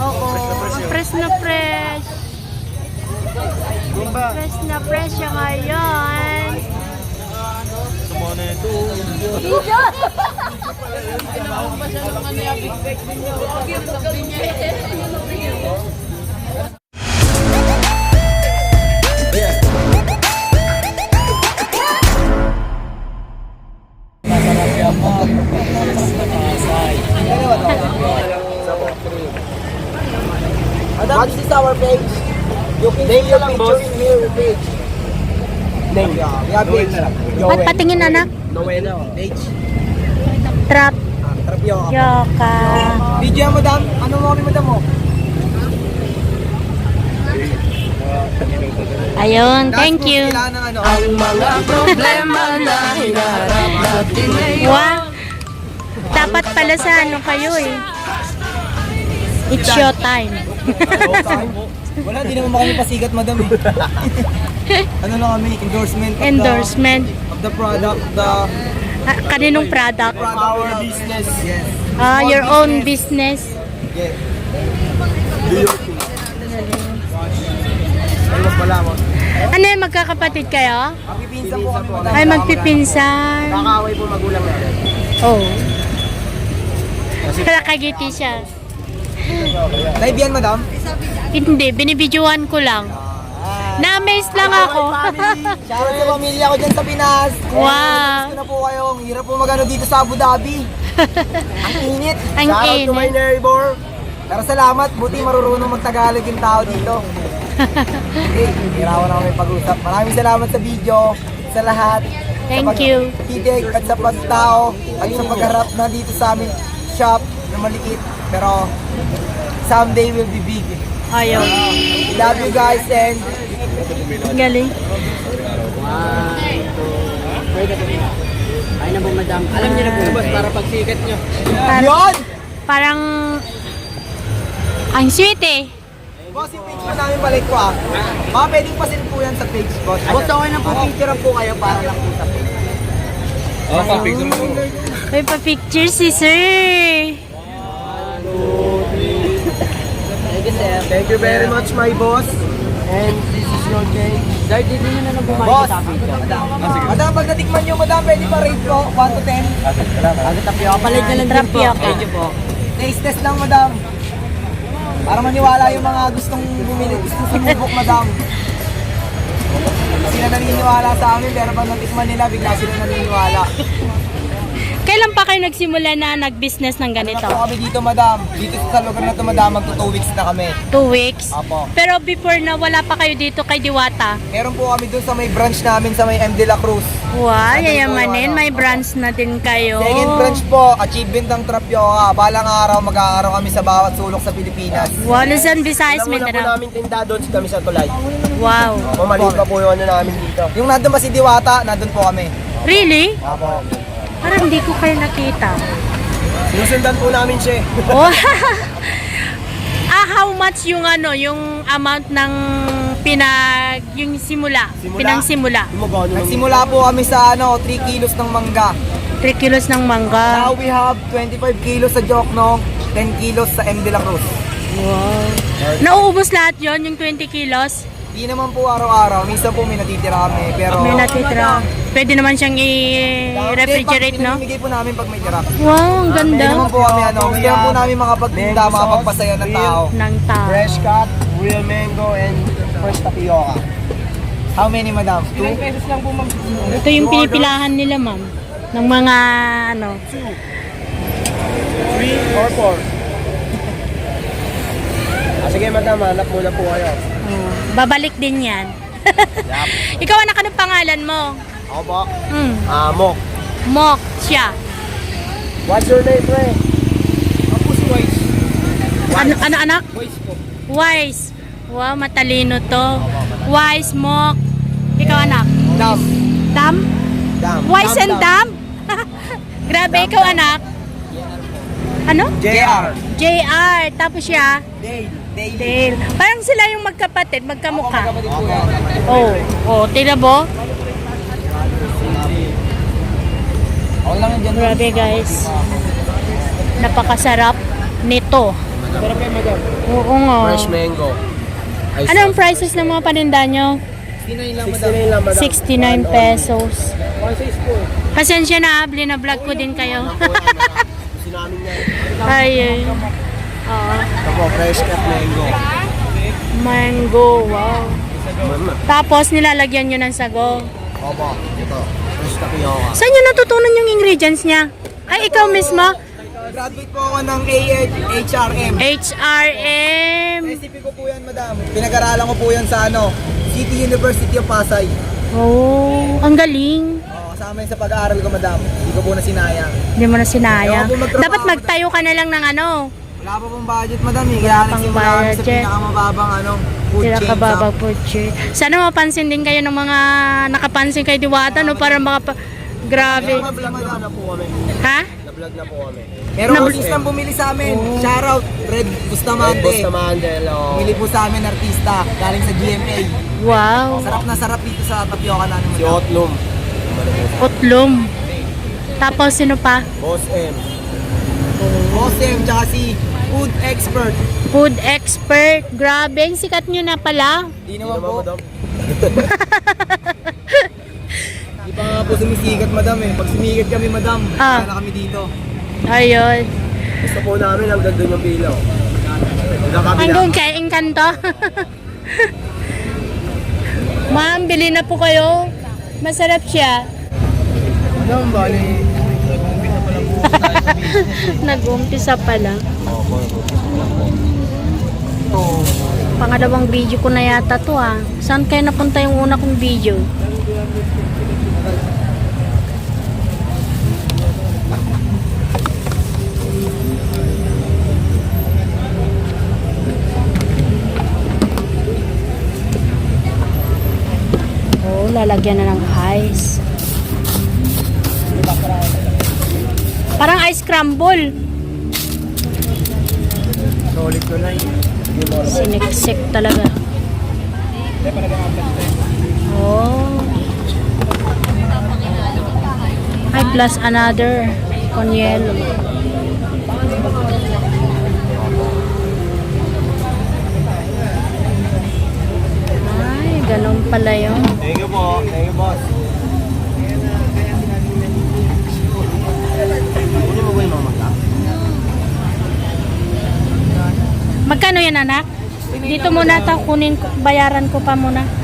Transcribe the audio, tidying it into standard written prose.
Oo, fresh na fresh. Fresh na fresh siya ngayon. Sumana ito. Madam, this is our page. You can name your picture in here, page. Name. We have page. At patingin anak. Noena, page. Trap. Trapioca. Yoka. Video madam. Ano mo kami madam mo? Ayun, thank you. Ang mga problema na hinarap natin ngayon. Wow. Dapat pala sa ano kayo eh. It's your time. Wala, di naman kami pasikat madam eh. Ano lang kami, endorsement of Endorsement. of the product, the Kaninong product? our business. Yes. Your own business. Yes. Ay, mas malaman. Ano yung magkakapatid kayo? Magpipinsan po kami madam. Ay, magpipinsan. Kakaway po magulang natin. Oh. Nakagiti siya. Live yan madam? Hindi, binibidyoan ko lang. Na-amaze lang ako. Shoutout sa pamilya ko dyan sa Pinas. Wow. Gusto na po kayo. Ang hirap po magano dito sa Abu Dhabi. Ang init. Ang Shoutout to my init. neighbor. Pero salamat. Buti marunong magtagalog yung tao dito. Okay, hirawan na kami pag-usap. Maraming salamat sa video. Sa lahat. Thank you. Titig at sa pagtao. At sa pagharap na dito sa aming shop na maliit. Pero someday will be big. Ayun. Love you guys and Galing. Ay na po, madam. Alam niyo na po, boss, para pagsikat niyo. yun! Parang ang sweet eh. Boss, yung page pa namin balik ko ah. Mga pwedeng pasin po yan sa page, boss. Boss, okay na po, picture po kayo para lang po sa page. Papicture mo. May pa-picture si sir. Thank you, sir. Thank you very much, my boss. And this is your cake. Sir, dito niyo na lang bumalik Boss! sa picture. Madam, pag natikman nyo, madam, pwede pa rate ko, 1 to 10. Ano tapioca? Palit na lang din po. Tapioca. Thank you po. Taste test lang, madam. Para maniwala yung mga gustong bumili, gustong sumubok, madam. Sila naniniwala sa amin, pero pag natikman nila, bigla sila naniniwala. Kailan pa kayo nagsimula na nag-business ng ganito? Ito kami dito, madam. Dito sa lugar na to, madam, magto 2 weeks na kami. 2 weeks? Apo. Pero before na wala pa kayo dito kay Diwata? Meron po kami doon sa may branch namin sa may M. De La Cruz. Wow, yayamanin. May branch na din kayo. Second branch po, achievement ng Trapioca. Balang araw, mag-aaraw kami sa bawat sulok sa Pilipinas. Wow, Luzon, Visayas, Alam mo na po Mindanao. namin tinda doon kami sa Tulay. Wow. Maliit pa po yung ano namin dito. Yung nandun ba si Diwata, nandun po kami. Really? Apo. Parang hindi ko kayo nakita. Sinusundan po namin siya. Oh. How much yung ano, yung amount ng yung simula? Pinangsimula. Nagsimula po kami sa 3 kilos ng mangga. 3 kilos ng mangga. Now we have 25 kilos sa Jokno, 10 kilos sa M. De La Cruz. Wow. Nauubos lahat yon yung 20 kilos? Di naman po araw-araw. Minsan po may natitira kami. Pero May natitira. Pwede naman siyang i-refrigerate, no? Pinamimigay po namin pag may tira. Wow, ang Hindi ganda naman po kami gusto lang po namin makapagtinda, makapagpasaya ng tao. ng tao. Fresh cut, real mango, and fresh tapioca. How many, madam? 2? Pesos lang po, ma'am. Ito yung pinipilahan nila, ma'am. Ng mga, ano. 3 or 4? Sige, madam, hanap muna po kayo. Babalik din yan. Ikaw, anak, anong pangalan mo? Ako po? Mok. Mok siya. What's your name, pre? Ako po si Wise. Ano, anak? Wise po. Wise. Wow, matalino to. Wise, Mok. Ikaw, anak? Dam. Dam? Dam. Wise and Dam? Grabe, ikaw, anak? Ano? JR. JR. Tapos siya? Dale. Dale. Parang sila yung magkapatid, magkamukha. Kapatid po yan. Oh, tila mo? Ako lang yan dyan. Grabe guys. Napakasarap nito. Oo nga. Fresh mango. Ice Ano ang prices ng mga paninda nyo? 69 lang, madam. 69 pesos. One size po. Pasensya na, blina-vlog ko din kayo. Sinamin niya. Ay, oo. Ito po, fresh cut mango. Mango, wow. Tapos nilalagyan nyo ng sago. Opo, ito. Fresh tapioca. Saan nyo natutunan yung ingredients niya? Ay, ikaw mismo? Graduate po ako ng HRM. HRM. Recipe ko po yan, madam. Pinag-aralan ko po yan sa City University of Pasay. Oh, ang galing. Kasama yun sa pag-aaral ko, madam. Hindi ko po na sinayang. Hindi mo na sinayang. Ayaw ko magtrabaho, Dapat magtayo ka na lang ng Wala pa pong budget, madam. Kaya pang nagsimula kami sa budget. pinakamababang food chain. Pinakababang food chain. Sana mapansin din kayo ng mga nakapansin kay Diwata, no? Para grabe. Vlog na po kami. Ha? Na-vlog na po kami. Meron artistang bumili sa amin. Shoutout, Red Bustamante. Bumili po sa amin artista galing sa GMA. Wow. Sarap na sarap dito sa tapioca namin. Si Otlum. Utlom. Tapos sino pa? Boss M. Boss M, tsaka si Food Expert. Food expert. Grabe, ang sikat nyo na pala. Di naman po. Di pa nga po sumisikat, madam eh. Pag sumikat kami, madam, Ah. wala na kami dito. Ayun. Gusto po namin hanggang doon yung pilaw. Hanggang kay Encanto. Ma'am, bili na po kayo. Masarap siya. Madam, bali. Nag-umpisa pa lang. Pangalawang video ko na yata to ah. Saan kayo napunta yung una kong video? Oh, lalagyan na ng ice. Parang ice crumble. Solid ko na yun. Siniksik talaga. Oh. Ay, plus another con yelo. Ay, ganun pala yun. Thank you po. Thank you, boss. Ano mo ba yung mamata? Magkano yan, anak? Dito muna ta, kunin ko, bayaran ko pa muna.